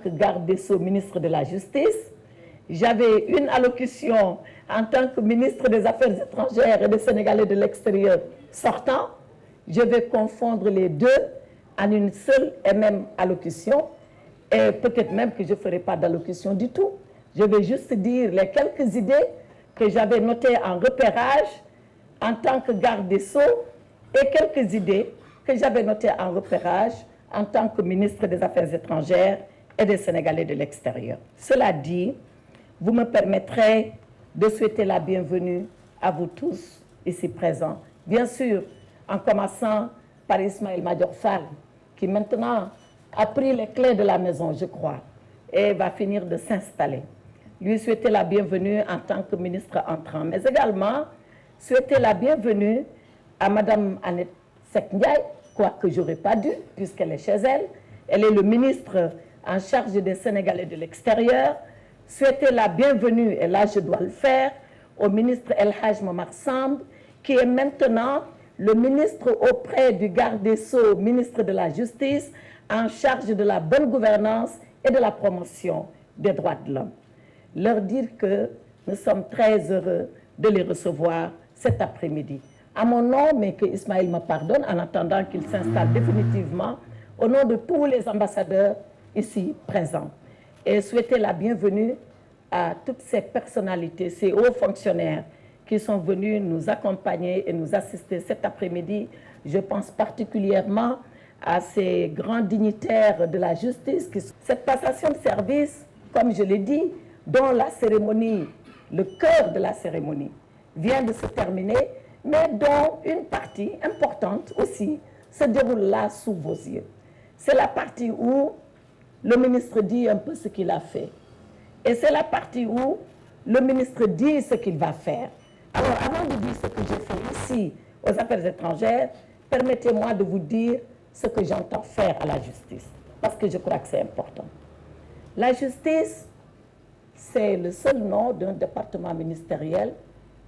que garde des Sceaux, ministre de la Justice. J'avais une allocution en tant que ministre des Affaires étrangères et des Sénégalais de l'extérieur sortant. Je vais confondre les deux en une seule et même allocution. Et peut-être même que je ne ferai pas d'allocution du tout. Je vais juste dire les quelques idées que j'avais notées en repérage en tant que garde des Sceaux et quelques idées que j'avais notées en repérage en tant que ministre des Affaires étrangères et des Sénégalais de l'extérieur. Cela dit, vous me permettrez de souhaiter la bienvenue à vous tous ici présents. Bien sûr, en commençant par Ismaël Madior Fall, qui maintenant a pris les clés de la maison, je crois, et va finir de s'installer. Lui souhaiter la bienvenue en tant que ministre entrant, mais également souhaiter la bienvenue à Madame Annette Seck Ndiaye, quoique je n'aurais pas dû, puisqu'elle est chez elle. Elle est le ministre en charge des Sénégalais de l'extérieur. Souhaiter la bienvenue, et là je dois le faire, au ministre El Hadj Momar Samb, qui est maintenant le ministre auprès du garde des Sceaux, ministre de la Justice, en charge de la bonne gouvernance et de la promotion des droits de l'homme. Leur dire que nous sommes très heureux de les recevoir cet après-midi. À mon nom, mais que Ismaël me pardonne en attendant qu'il s'installe définitivement, au nom de tous les ambassadeurs ici présents. Et souhaiter la bienvenue à toutes ces personnalités, ces hauts fonctionnaires qui sont venus nous accompagner et nous assister cet après-midi. Je pense particulièrement à ces grands dignitaires de la justice. Cette passation de service, comme je l'ai dit, dont la cérémonie, le cœur de la cérémonie, vient de se terminer, mais dont une partie importante aussi se déroule là sous vos yeux. C'est la partie où le ministre dit un peu ce qu'il a fait. Et c'est la partie où le ministre dit ce qu'il va faire. Alors, avant de dire ce que j'ai fait ici aux Affaires étrangères, permettez-moi de vous dire ce que j'entends faire à la justice, parce que je crois que c'est important. La justice, c'est le seul nom d'un département ministériel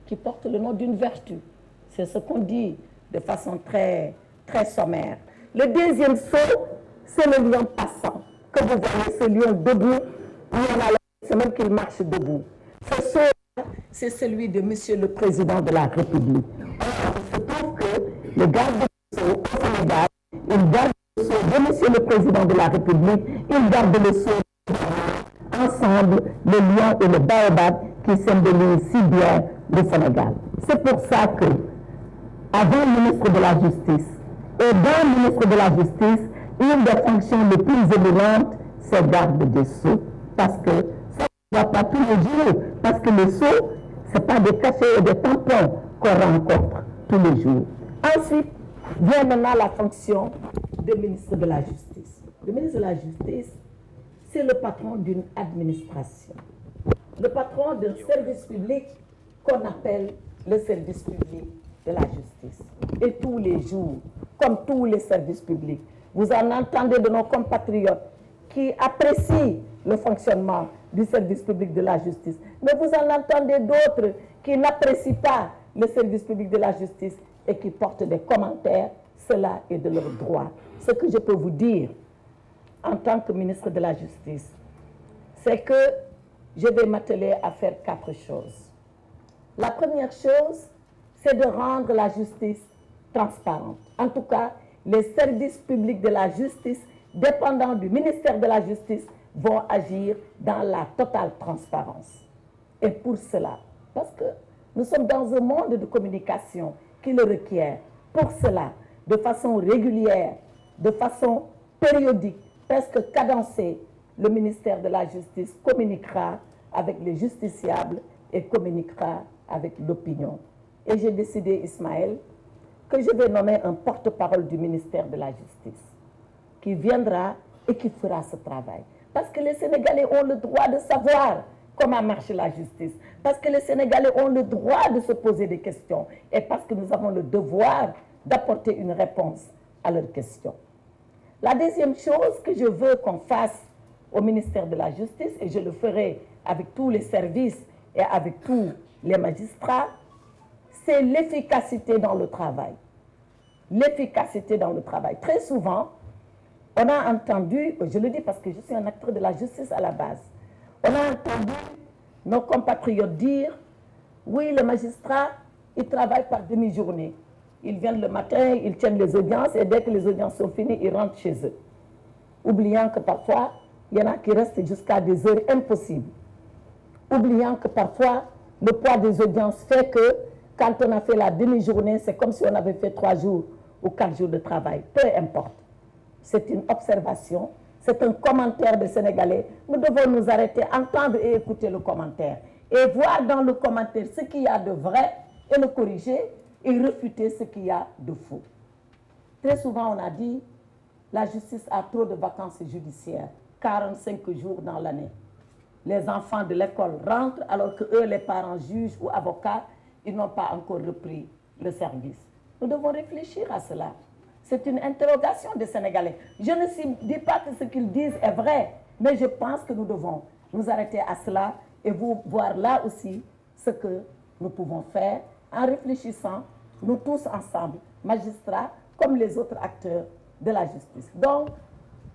qui porte le nom d'une vertu. C'est ce qu'on dit de façon très, très sommaire. Le deuxième saut, c'est le lion passant. Que vous voyez, ce lion debout, c'est même qu'il marche debout. Ce saut, c'est celui de Monsieur le Président de la République. Il se trouve que le garde des Sceaux au Sénégal, il garde le sceau de Monsieur le Président de la République, il garde le sceau ensemble, le lion et le baobab qui symbolisent si bien le Sénégal. C'est pour ça que, avant le ministre de la Justice et dans le ministre de la Justice, une des fonctions les plus éminentes, c'est garde des sceaux. Parce que ça ne va pas tous les jours. Parce que les sceaux, ce n'est pas des cachets et des tampons qu'on rencontre tous les jours. Ensuite, vient maintenant la fonction de ministre de la Justice. Le ministre de la Justice, c'est le patron d'une administration. Le patron d'un service public qu'on appelle le service public de la justice. Et tous les jours, comme tous les services publics, vous en entendez de nos compatriotes qui apprécient le fonctionnement du service public de la justice. Mais vous en entendez d'autres qui n'apprécient pas le service public de la justice et qui portent des commentaires. Cela est de leur droit. Ce que je peux vous dire en tant que ministre de la Justice, c'est que je vais m'atteler à faire 4 choses. La première chose, c'est de rendre la justice transparente. En tout cas, les services publics de la justice, dépendant du ministère de la Justice, vont agir dans la totale transparence. Et pour cela, parce que nous sommes dans un monde de communication qui le requiert, pour cela, de façon régulière, de façon périodique, presque cadencée, le ministère de la Justice communiquera avec les justiciables et communiquera avec l'opinion. Et j'ai décidé, Ismaël, que je vais nommer un porte-parole du ministère de la Justice qui viendra et qui fera ce travail. Parce que les Sénégalais ont le droit de savoir comment marche la justice. Parce que les Sénégalais ont le droit de se poser des questions. Et parce que nous avons le devoir d'apporter une réponse à leurs questions. La deuxième chose que je veux qu'on fasse au ministère de la Justice, et je le ferai avec tous les services et avec tous les magistrats, c'est l'efficacité dans le travail. L'efficacité dans le travail. Très souvent, On a entendu, je le dis parce que je suis un acteur de la justice à la base, on a entendu nos compatriotes dire, oui, les magistrats, ils travaillent par demi-journée. Ils viennent le matin, ils tiennent les audiences et dès que les audiences sont finies, ils rentrent chez eux. Oubliant que parfois, il y en a qui restent jusqu'à des heures impossibles. Oubliant que parfois, le poids des audiences fait que quand on a fait la demi-journée, c'est comme si on avait fait 3 jours ou 4 jours de travail. Peu importe. C'est une observation, c'est un commentaire des Sénégalais. Nous devons nous arrêter, entendre et écouter le commentaire. Et voir dans le commentaire ce qu'il y a de vrai et le corriger et refuter ce qu'il y a de faux. Très souvent, on a dit, la justice a trop de vacances judiciaires, 45 jours dans l'année. Les enfants de l'école rentrent alors que eux, les parents, juges ou avocats, ils n'ont pas encore repris le service. Nous devons réfléchir à cela. C'est une interrogation des Sénégalais. Je ne dis pas que ce qu'ils disent est vrai, mais je pense que nous devons nous arrêter à cela et voir là aussi ce que nous pouvons faire en réfléchissant, nous tous ensemble, magistrats comme les autres acteurs de la justice. Donc,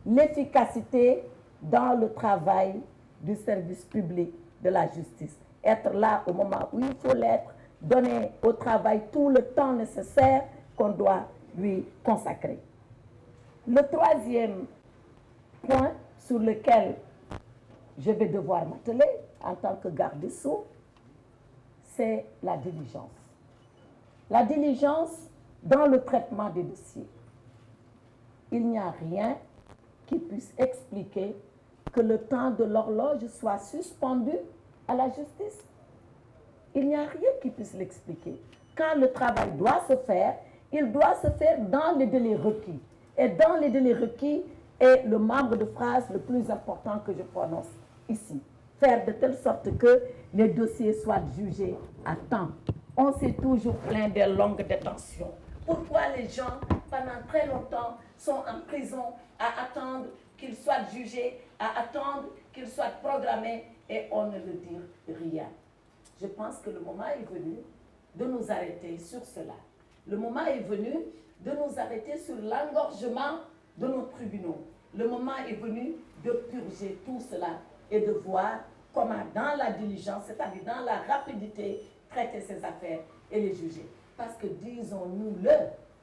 l'efficacité dans le travail du service public de la justice. Être là au moment où il faut l'être, donner au travail tout le temps nécessaire qu'on doit lui consacrer. Le troisième point sur lequel je vais devoir m'atteler en tant que garde des Sceaux, c'est la diligence. La diligence dans le traitement des dossiers. Il n'y a rien qui puisse expliquer que le temps de l'horloge soit suspendu à la justice. Il n'y a rien qui puisse l'expliquer. Quand le travail doit se faire, il doit se faire dans les délais requis. Et dans les délais requis est le membre de phrase le plus important que je prononce ici. Faire de telle sorte que les dossiers soient jugés à temps. On s'est toujours plaint des longues détentions. Pourquoi les gens, pendant très longtemps, sont en prison à attendre qu'ils soient jugés, à attendre qu'ils soient programmés et on ne leur dit rien. Je pense que le moment est venu de nous arrêter sur cela. Le moment est venu de nous arrêter sur l'engorgement de nos tribunaux. Le moment est venu de purger tout cela et de voir comment dans la diligence, c'est-à-dire dans la rapidité, traiter ces affaires et les juger. Parce que disons-nous-le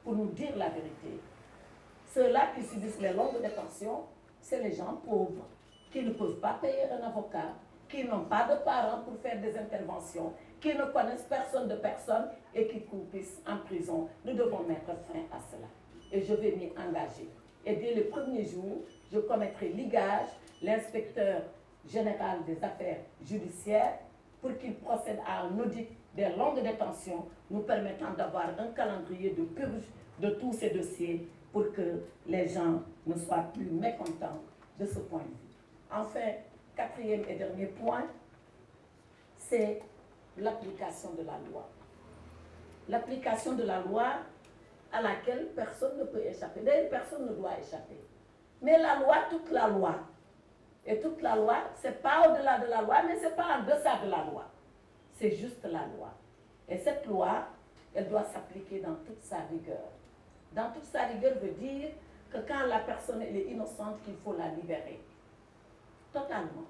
pour nous dire la vérité. Ceux-là qui subissent les longues détentions, c'est les gens pauvres qui ne peuvent pas payer un avocat, qui n'ont pas de parents pour faire des interventions, qui ne connaissent personne de personne et qui croupissent en prison. Nous devons mettre fin à cela. Et je vais m'y engager. Et dès le premier jour, je commettrai ligage, l'inspecteur général des affaires judiciaires, pour qu'il procède à un audit des longues détentions, nous permettant d'avoir un calendrier de purge de tous ces dossiers pour que les gens ne soient plus mécontents de ce point de vue. Enfin, quatrième et dernier point, c'est l'application de la loi. L'application de la loi à laquelle personne ne peut échapper. D'ailleurs, personne ne doit échapper. Mais la loi, toute la loi, et toute la loi, ce n'est pas au-delà de la loi, mais ce n'est pas en deçà de la loi. C'est juste la loi. Et cette loi, elle doit s'appliquer dans toute sa rigueur. Dans toute sa rigueur veut dire que quand la personne elle est innocente, qu'il faut la libérer. Totalement.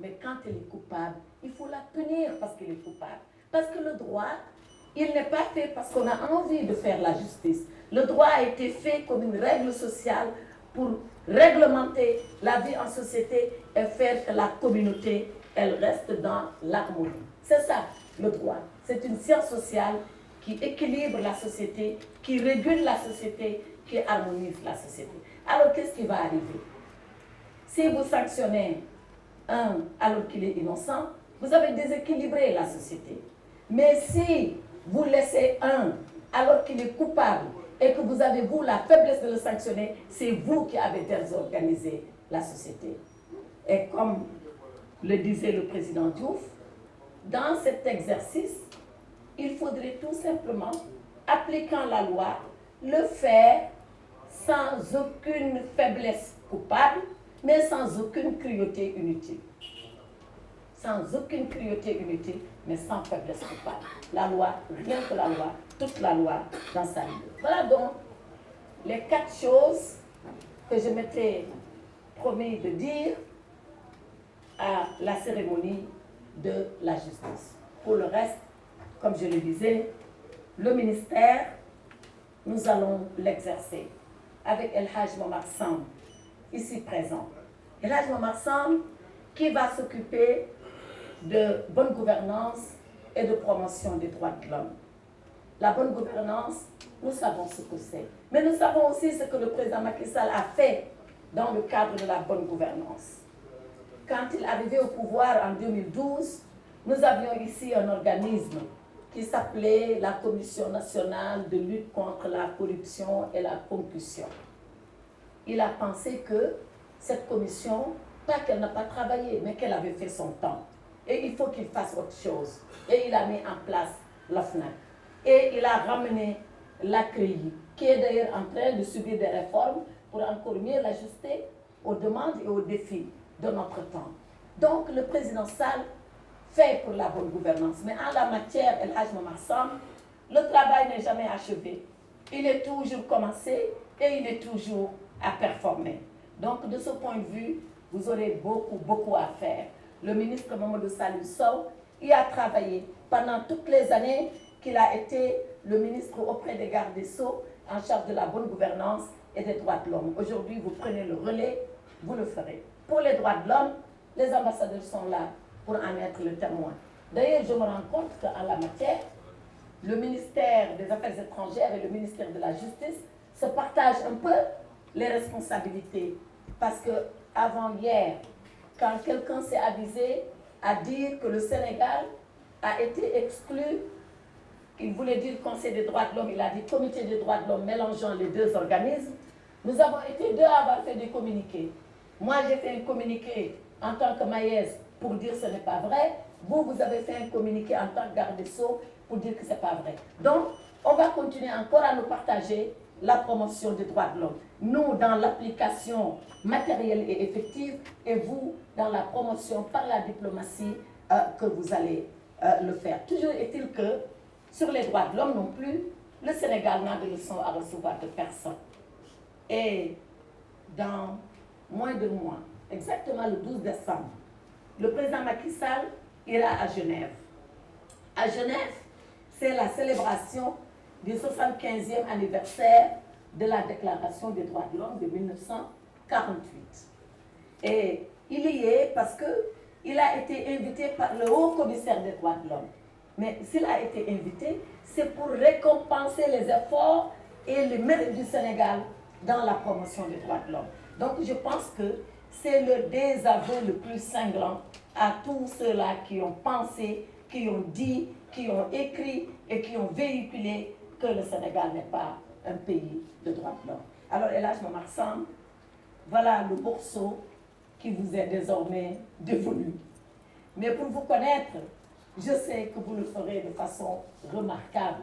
Mais quand elle est coupable, il faut la punir parce qu'elle est coupable. Parce que le droit, il n'est pas fait parce qu'on a envie de faire la justice. Le droit a été fait comme une règle sociale pour réglementer la vie en société et faire que la communauté, elle reste dans l'harmonie. C'est ça, le droit. C'est une science sociale qui équilibre la société, qui régule la société, qui harmonise la société. Alors, qu'est-ce qui va arriver? Si vous sanctionnez un alors qu'il est innocent, vous avez déséquilibré la société. Mais si vous laissez un alors qu'il est coupable et que vous avez, vous, la faiblesse de le sanctionner, c'est vous qui avez désorganisé la société. Et comme le disait le président Diouf, dans cet exercice, il faudrait tout simplement, appliquant la loi, le faire sans aucune faiblesse coupable, mais sans aucune cruauté inutile. Sans aucune cruauté inutile, mais sans faiblesse coupable. La loi, rien que la loi, toute la loi dans sa vie. Voilà donc les 4 choses que je m'étais promis de dire à la cérémonie de la justice. Pour le reste, comme je le disais, le ministère, nous allons l'exercer avec El Hadj Momar Samb, ici présent. El Hadj Momar Samb, qui va s'occuper de bonne gouvernance et de promotion des droits de l'homme. La bonne gouvernance, nous savons ce que c'est. Mais nous savons aussi ce que le président Macky Sall a fait dans le cadre de la bonne gouvernance. Quand il est arrivé au pouvoir en 2012, nous avions ici un organisme qui s'appelait la Commission nationale de lutte contre la corruption et la concussion. Il a pensé que cette commission, pas qu'elle n'a pas travaillé, mais qu'elle avait fait son temps. Et il faut qu'il fasse autre chose. Et il a mis en place l'OFNAC. Et il a ramené la CREI, qui est d'ailleurs en train de subir des réformes pour encore mieux l'ajuster aux demandes et aux défis de notre temps. Donc le président Sall fait pour la bonne gouvernance. Mais en la matière, El Hadj Momar Samb, le travail n'est jamais achevé. Il est toujours commencé et il est toujours à performer. Donc de ce point de vue, vous aurez beaucoup à faire. Le ministre Mamadou Salih Sow y a travaillé pendant toutes les années qu'il a été le ministre auprès des gardes des Sceaux en charge de la bonne gouvernance et des droits de l'homme. Aujourd'hui, vous prenez le relais, vous le ferez. Pour les droits de l'homme, les ambassadeurs sont là pour en être le témoin. D'ailleurs, je me rends compte qu'en la matière, le ministère des Affaires étrangères et le ministère de la Justice se partagent un peu les responsabilités. Parce que avant hier, quand quelqu'un s'est avisé à dire que le Sénégal a été exclu, il voulait dire Conseil des droits de l'homme, il a dit Comité des droits de l'homme, mélangeant les deux organismes. Nous avons été deux à avoir fait des communiqués. Moi, j'ai fait un communiqué en tant que Maïs pour dire que ce n'est pas vrai. Vous avez fait un communiqué en tant que garde des Sceaux pour dire que ce n'est pas vrai. Donc, on va continuer encore à nous partager la promotion des droits de l'homme. Nous, dans l'application matérielle et effective, et vous, dans la promotion par la diplomatie que vous allez le faire. Toujours est-il que, sur les droits de l'homme non plus, le Sénégal n'a de leçons à recevoir de personne. Et dans moins de mois, exactement le 12 décembre, le président Macky Sall ira à Genève. À Genève, c'est la célébration du 75e anniversaire de la Déclaration des droits de l'homme de 1948. Et il y est parce qu'il a été invité par le haut commissaire des droits de l'homme. Mais s'il a été invité, c'est pour récompenser les efforts et les mérites du Sénégal dans la promotion des droits de l'homme. Donc je pense que c'est le désaveu le plus cinglant à tous ceux-là qui ont pensé, qui ont dit, qui ont écrit et qui ont véhiculé que le Sénégal n'est pas un pays de droits de l'homme. Alors El Hadj Momar Samb, voilà le morceau qui vous est désormais dévolu. Mais pour vous connaître, je sais que vous le ferez de façon remarquable,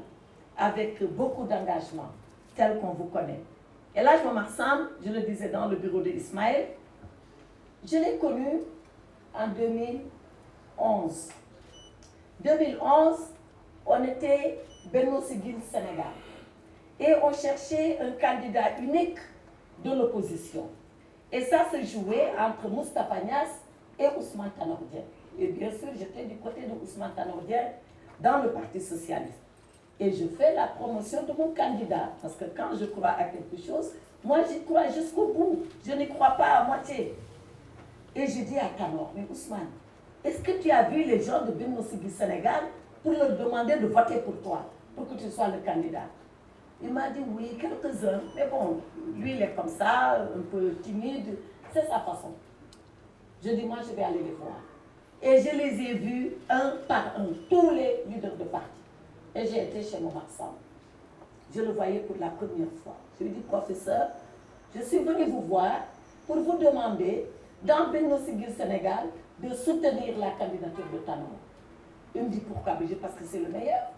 avec beaucoup d'engagement, tel qu'on vous connaît. El Hadj Momar Samb, je le disais dans le bureau d'Ismaël, je l'ai connu en 2011. 2011, on était Benno Siggil Sénégal. Et on cherchait un candidat unique de l'opposition. Et ça se jouait entre Moustapha Niasse et Ousmane Tanor Dieng. Et bien sûr, j'étais du côté de Ousmane Tanor Dieng dans le Parti socialiste. Et je fais la promotion de mon candidat. Parce que quand je crois à quelque chose, moi j'y crois jusqu'au bout. Je n'y crois pas à moitié. Et je dis à Tanor, mais Ousmane, est-ce que tu as vu les gens de Benno Siggil Sénégal pour leur demander de voter pour toi, pour que tu sois le candidat? Il m'a dit oui, quelques-uns. Mais bon, lui il est comme ça, un peu timide, c'est sa façon. Je dis, moi je vais aller les voir. Et je les ai vus un par un, tous les leaders de parti. Et j'ai été chez Momar Samb. Je le voyais pour la première fois. Je lui ai dit, professeur, je suis venu vous voir pour vous demander, dans Benno Siggil Sénégal, de soutenir la candidature de Tanor. Il me dit, pourquoi? Parce que c'est le meilleur.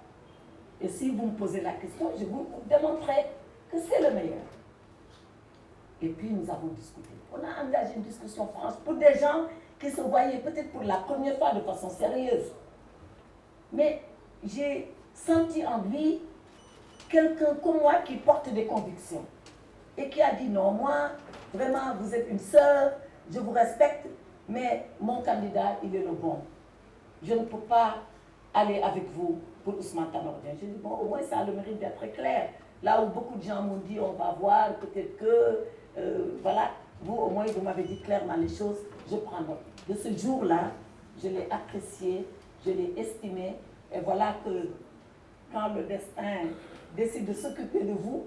Et si vous me posez la question, je vous démontrerai que c'est le meilleur. Et puis nous avons discuté. On a engagé une discussion franche pour des gens qui se voyaient peut-être pour la première fois de façon sérieuse. Mais j'ai senti en lui quelqu'un comme moi qui porte des convictions. Et qui a dit non, moi, Vraiment, vous êtes une sœur, je vous respecte, mais mon candidat, il est le bon. Je ne peux pas aller avec vous pour Ousmane Tanor Dieng. Je dis, bon, au moins ça a le mérite d'être très clair. Là où beaucoup de gens m'ont dit, on va voir, peut-être que, voilà, vous, au moins, vous m'avez dit clairement les choses, je prends note. De ce jour-là, je l'ai apprécié, je l'ai estimé, et voilà que quand le destin décide de s'occuper de vous,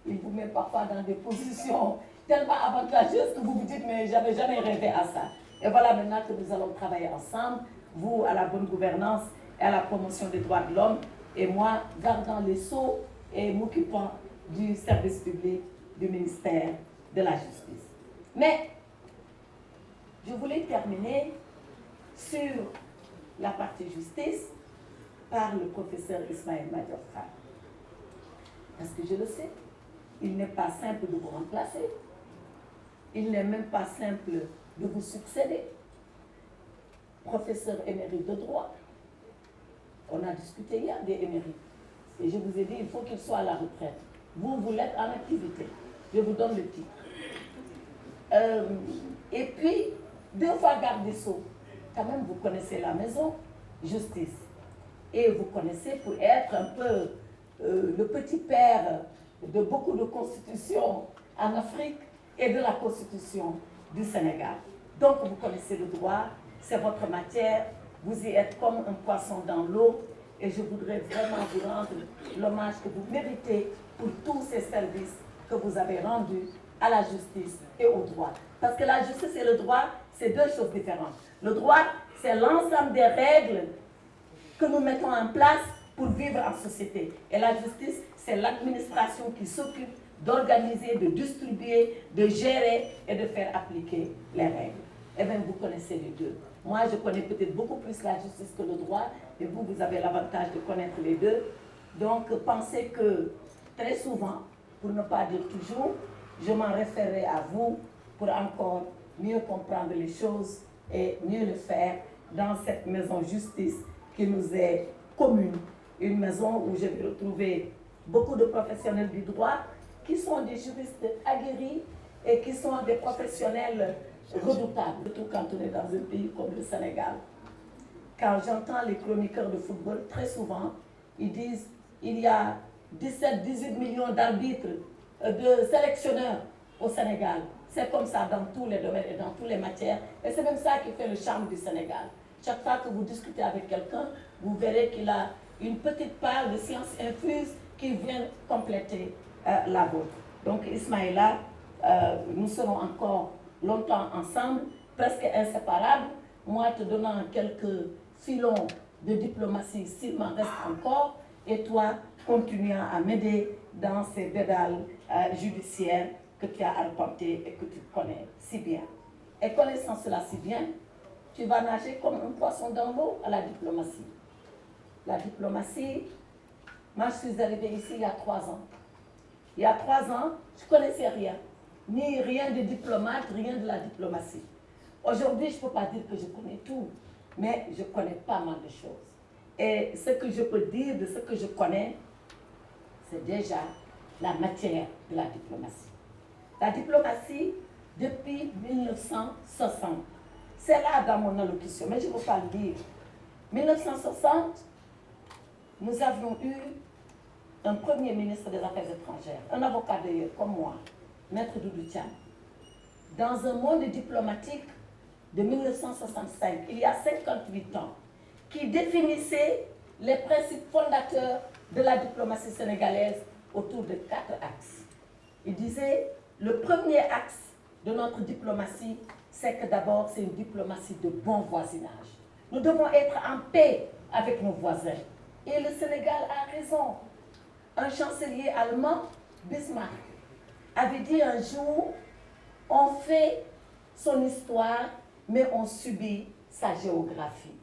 il vous met parfois dans des positions tellement avantageuses que vous vous dites, mais j'avais jamais rêvé à ça. Et voilà maintenant que nous allons travailler ensemble, vous à la bonne gouvernance et à la promotion des droits de l'homme, et moi gardant les sceaux et m'occupant du service public du ministère de la Justice. Mais je voulais terminer sur la partie justice par le professeur Ismaël Madior Fall. Parce que je le sais, il n'est pas simple de vous remplacer. Il n'est même pas simple de vous succéder. Professeur émérite de droit. On a discuté hier des émérites. Et je vous ai dit, il faut qu'il soit à la retraite. Vous, vous l'êtes en activité. Je vous donne le titre. Et puis, 2 fois garde des Sceaux. Quand même, vous connaissez la maison, justice. Et vous connaissez pour être un peu le petit père de beaucoup de constitutions en Afrique et de la constitution du Sénégal. Donc, vous connaissez le droit, c'est votre matière, vous y êtes comme un poisson dans l'eau, et je voudrais vraiment vous rendre l'hommage que vous méritez pour tous ces services que vous avez rendus à la justice et au droit. Parce que la justice et le droit, c'est 2 choses différentes. Le droit, c'est l'ensemble des règles que nous mettons en place pour vivre en société. Et la justice, c'est l'administration qui s'occupe d'organiser, de distribuer, de gérer et de faire appliquer les règles. Eh bien, vous connaissez les deux. Moi, je connais peut-être beaucoup plus la justice que le droit, et vous, vous avez l'avantage de connaître les deux. Donc, pensez que très souvent, pour ne pas dire toujours, je m'en référerai à vous pour encore mieux comprendre les choses et mieux le faire dans cette maison justice qui nous est commune. Une maison où je vais retrouver beaucoup de professionnels du droit qui sont des juristes aguerris et qui sont des professionnels redoutables, surtout quand on est dans un pays comme le Sénégal. Quand j'entends les chroniqueurs de football, très souvent, ils disent il y a 17-18 millions d'arbitres, de sélectionneurs au Sénégal. C'est comme ça dans tous les domaines et dans toutes les matières. Et c'est même ça qui fait le charme du Sénégal. Chaque fois que vous discutez avec quelqu'un, vous verrez qu'il a une petite part de science infuse qui vient compléter la vôtre. Donc Ismaïla, nous serons encore longtemps ensemble, presque inséparables. Moi te donnant quelques filons de diplomatie s'il m'en reste encore, et toi continuant à m'aider dans ces dédales judiciaires que tu as arpentés et que tu connais si bien. Et connaissant cela si bien, tu vas nager comme un poisson dans l'eau à la diplomatie. La diplomatie, moi je suis arrivée ici il y a 3 ans. Il y a 3 ans, je ne connaissais rien, ni rien de diplomate, rien de la diplomatie. Aujourd'hui, je ne peux pas dire que je connais tout, mais je connais pas mal de choses. Et ce que je peux dire de ce que je connais, c'est déjà la matière de la diplomatie. La diplomatie, depuis 1960, c'est là dans mon allocution, mais je ne veux pas le dire. 1960, nous avions eu un premier ministre des Affaires étrangères, un avocat d'ailleurs comme moi, Maître Doudou Thiam. Dans un monde diplomatique de 1965, il y a 58 ans, qui définissait les principes fondateurs de la diplomatie sénégalaise autour de 4 axes. Il disait, le premier axe de notre diplomatie, c'est que d'abord, c'est une diplomatie de bon voisinage. Nous devons être en paix avec nos voisins. Et le Sénégal a raison. Un chancelier allemand, Bismarck, avait dit un jour, on fait son histoire, mais on subit sa géographie.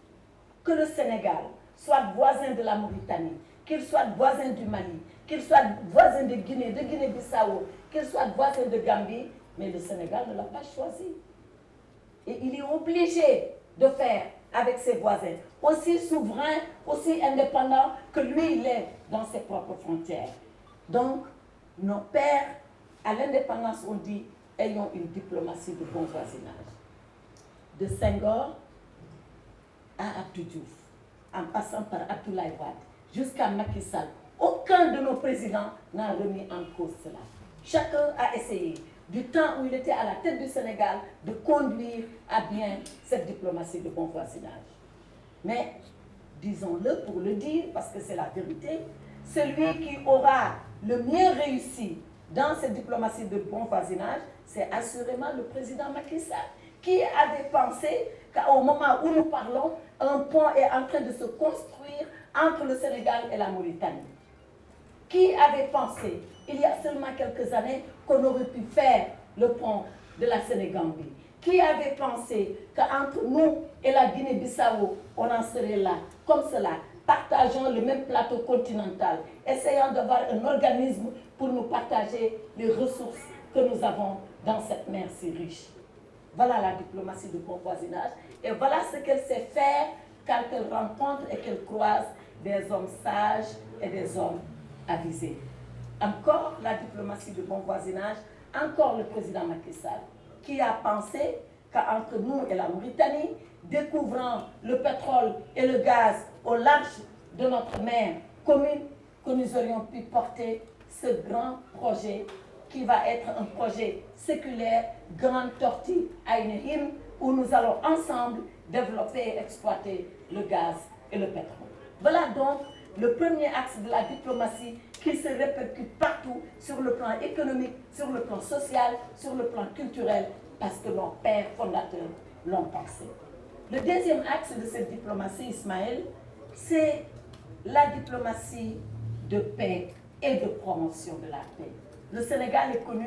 Que le Sénégal soit voisin de la Mauritanie, qu'il soit voisin du Mali, qu'il soit voisin de Guinée, de Guinée-Bissau, qu'il soit voisin de Gambie, mais le Sénégal ne l'a pas choisi. Et il est obligé de faire avec ses voisins, aussi souverain, aussi indépendant que lui, il est dans ses propres frontières. Donc, nos pères, à l'indépendance, on dit, ayons une diplomatie de bon voisinage. De Senghor à Abdou Diouf, en passant par Abdoulaye Wade, jusqu'à Macky Sall, aucun de nos présidents n'a remis en cause cela. Chacun a essayé, du temps où il était à la tête du Sénégal, de conduire à bien cette diplomatie de bon voisinage. Mais, disons-le pour le dire, parce que c'est la vérité, celui qui aura le mieux réussi dans cette diplomatie de bon voisinage, c'est assurément le président Macky Sall, qui avait pensé qu'au moment où nous parlons, un pont est en train de se construire entre le Sénégal et la Mauritanie. Qui avait pensé, il y a seulement quelques années, qu'on aurait pu faire le pont de la Sénégambie? Qui avait pensé qu'entre nous et la Guinée-Bissau, on en serait là, comme cela, partageant le même plateau continental, essayant d'avoir un organisme pour nous partager les ressources que nous avons dans cette mer si riche? Voilà la diplomatie de bon voisinage. Et voilà ce qu'elle sait faire quand elle rencontre et qu'elle croise des hommes sages et des hommes avisés. Encore la diplomatie de bon voisinage, encore le président Macky Sall, qui a pensé qu'entre nous et la Mauritanie, découvrant le pétrole et le gaz au large de notre mer commune, que nous aurions pu porter ce grand projet qui va être un projet séculaire, grande tortue à une hymne, où nous allons ensemble développer et exploiter le gaz et le pétrole. Voilà donc le premier axe de la diplomatie qui se répercute partout sur le plan économique, sur le plan social, sur le plan culturel, parce que nos pères fondateurs l'ont pensé. Le deuxième axe de cette diplomatie, Ismaël, c'est la diplomatie de paix et de promotion de la paix. Le Sénégal est connu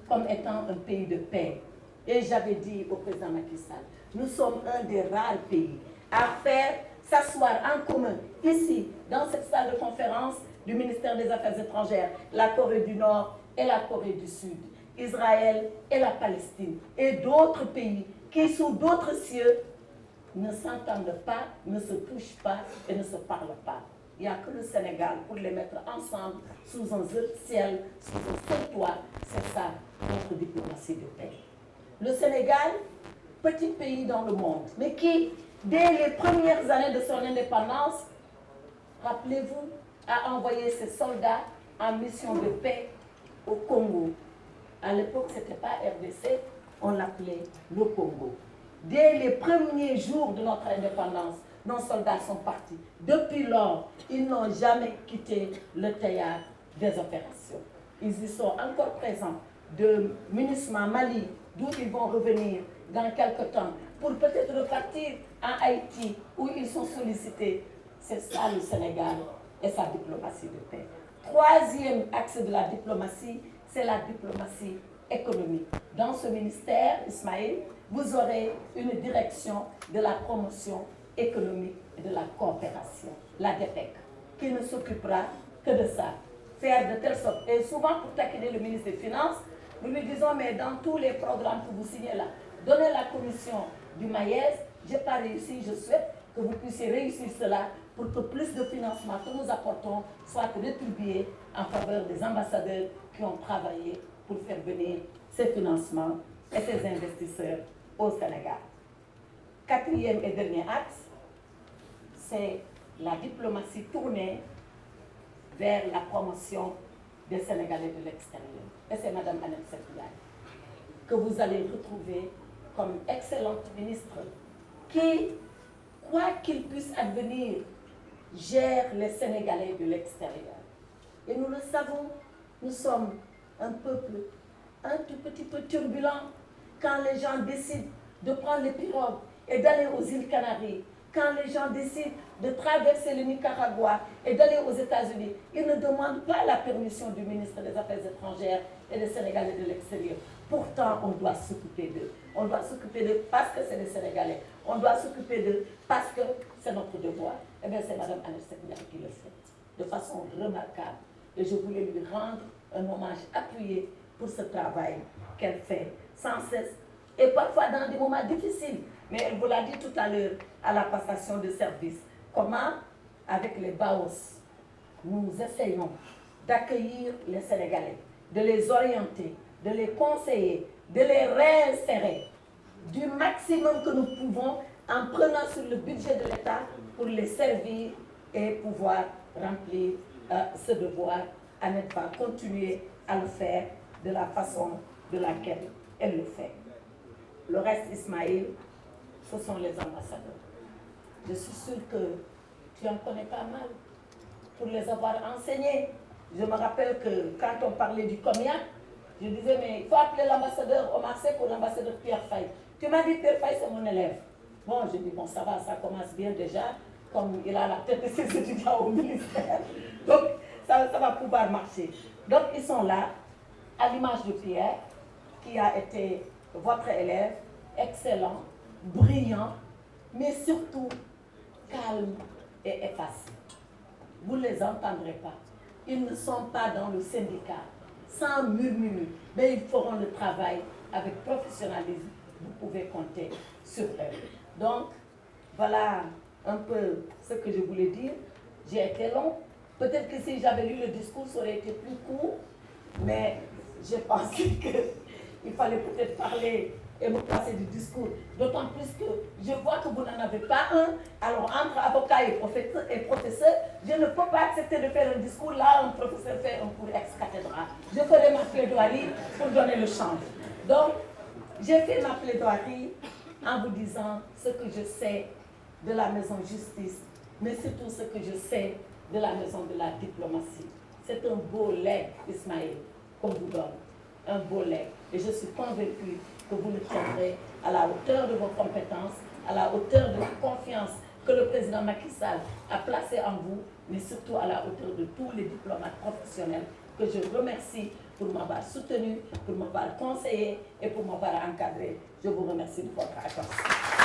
comme étant un pays de paix. Et j'avais dit au président Macky Sall, nous sommes un des rares pays à faire s'asseoir en commun, ici, dans cette salle de conférence du ministère des Affaires étrangères, la Corée du Nord et la Corée du Sud, Israël et la Palestine, et d'autres pays qui, sous d'autres cieux, ne s'entendent pas, ne se touchent pas et ne se parlent pas. Il n'y a que le Sénégal pour les mettre ensemble sous un seul ciel, sous un seul toit. C'est ça, notre diplomatie de paix. Le Sénégal, petit pays dans le monde, mais qui, dès les premières années de son indépendance, rappelez-vous, a envoyé ses soldats en mission de paix au Congo. À l'époque, ce n'était pas RDC, on l'appelait le Congo. Dès les premiers jours de notre indépendance, nos soldats sont partis. Depuis lors, ils n'ont jamais quitté le théâtre des opérations. Ils y sont encore présents de MINUSMA Mali, d'où ils vont revenir dans quelques temps, pour peut-être repartir en Haïti, où ils sont sollicités. C'est ça le Sénégal et sa diplomatie de paix. Troisième axe de la diplomatie, c'est la diplomatie économique. Dans ce ministère, Ismaël, vous aurez une direction de la promotion économique et de la coopération, la DEPEC, qui ne s'occupera que de ça. Faire de telle sorte. Et souvent, pour taquiner le ministre des Finances, nous lui disons, mais dans tous les programmes que vous signez là, donnez la commission du Maïs, je n'ai pas réussi, je souhaite que vous puissiez réussir cela pour que plus de financement que nous apportons soit rétribué en faveur des ambassadeurs qui ont travaillé pour faire venir ces financements et ces investisseurs au Sénégal. Quatrième et dernier axe, c'est la diplomatie tournée vers la promotion des Sénégalais de l'extérieur. Et c'est Mme Annette Seck Ndiaye que vous allez retrouver comme excellente ministre qui, quoi qu'il puisse advenir, gère les Sénégalais de l'extérieur. Et nous le savons, nous sommes un peuple un tout petit peu turbulent quand les gens décident de prendre les pirogues et d'aller aux îles Canaries, quand les gens décident de traverser le Nicaragua et d'aller aux États-Unis, ils ne demandent pas la permission du ministre des Affaires étrangères et des Sénégalais de l'extérieur. Pourtant, on doit s'occuper d'eux. On doit s'occuper d'eux parce que c'est des Sénégalais. On doit s'occuper d'eux parce que c'est notre devoir. Eh bien, c'est Mme Annette Seck Ndiaye qui le fait de façon remarquable. Et je voulais lui rendre un hommage appuyé pour ce travail qu'elle fait sans cesse et parfois dans des moments difficiles. Mais elle vous l'a dit tout à l'heure à la passation de service. Comment, avec les BAOS, nous essayons d'accueillir les Sénégalais, de les orienter, de les conseiller, de les réinsérer du maximum que nous pouvons en prenant sur le budget de l'État pour les servir et pouvoir remplir ce devoir, à ne pas continuer à le faire de la façon de laquelle elle le fait. Le reste, Ismaël, ce sont les ambassadeurs. Je suis sûre que tu en connais pas mal pour les avoir enseignés. Je me rappelle que quand on parlait du cognac, je disais, mais il faut appeler l'ambassadeur Omar Seck ou l'ambassadeur Pierre Faye. Tu m'as dit Pierre Faye, c'est mon élève. Bon, je dis, bon, ça va, ça commence bien déjà, comme il a la tête de ses étudiants au ministère. Donc, ça va pouvoir marcher. Donc, ils sont là, à l'image de Pierre, qui a été votre élève, excellent, brillant, mais surtout calme et effacé. Vous ne les entendrez pas. Ils ne sont pas dans le syndicat, sans murmure, mais ils feront le travail avec professionnalisme. Vous pouvez compter sur eux. Donc, voilà un peu ce que je voulais dire. J'ai été long. Peut-être que si j'avais lu le discours, ça aurait été plus court, mais j'ai pensé qu'il fallait peut-être parler et me passer du discours. D'autant plus que je vois que vous n'en avez pas un. Alors, entre avocat et professeur, je ne peux pas accepter de faire un discours. Là, un professeur fait un cours ex-cathédrale. Je ferai ma plaidoirie pour donner le change. Donc, j'ai fait ma plaidoirie en vous disant ce que je sais de la maison justice, mais surtout ce que je sais de la maison de la diplomatie. C'est un beau legs, Ismaël, qu'on vous donne. Un beau legs. Et je suis convaincue que vous le tiendrez à la hauteur de vos compétences, à la hauteur de la confiance que le président Macky Sall a placée en vous, mais surtout à la hauteur de tous les diplomates professionnels que je remercie pour m'avoir soutenu, pour m'avoir conseillé et pour m'avoir encadré. Je vous remercie de votre attention.